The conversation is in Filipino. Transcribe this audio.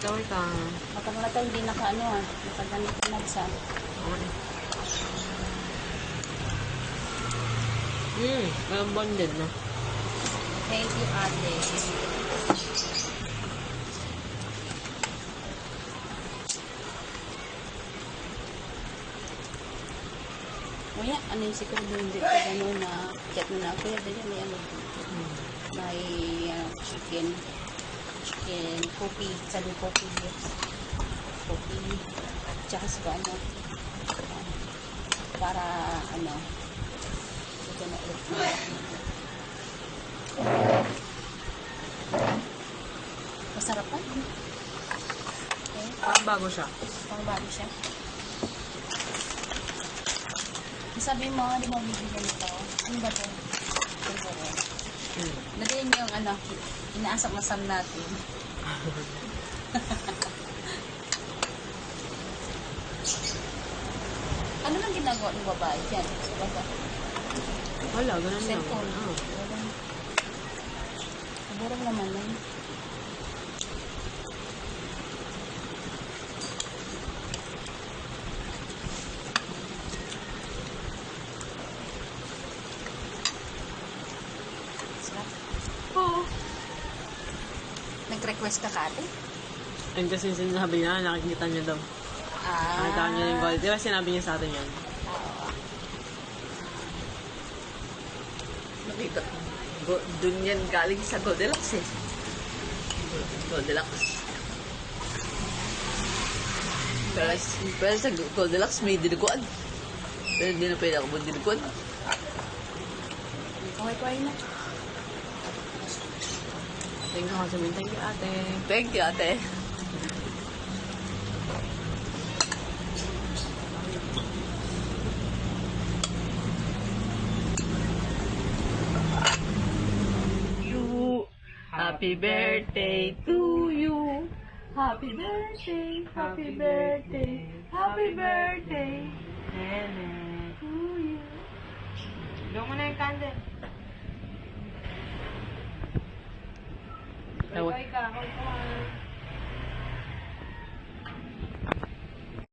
Kaway ka. Matagal na ito, hindi naka-ano ah. Nakaganit na sa. Walang bonded na. Thank you, ate. Kuya, ano yung siguro hindi ko gano'n na chat mo na. Kuya, dali may ano. May chicken. Kopi. Sabi kopi. Kopi. Tsaka sa ano. Para ano. Ito na ulit. Masarap pa. Okay. Parang bago siya. Pang bago siya. Sabi mo, di mo bibigyan ito. Ano ba ito? Siguro. Lagyan niyo yung ano, inaasam-asam natin. Ano lang ginagawa ng babae dyan? Sa baba? Wala, ganun lang. Cellphone. Siguro naman lang. Oo. Nag-request ka ate? And kasi sinabi niya, nakikita niya daw. Nakita niya yung gold. Di ba sinabi niya sa atin yan? Nakita. Doon yan galing sa Goldilocks eh. Goldilocks. Pero sa Goldilocks may dinuguan. Pero hindi na pwede ako mo dinuguan. Kaway-kaway na. Thank you, Kasamin. Thank you, ate. Thank you, ate. Happy birthday to you. Happy birthday, happy birthday, happy birthday. Nene, to you. Doon mo na yung candle. Kaway ka, kaway.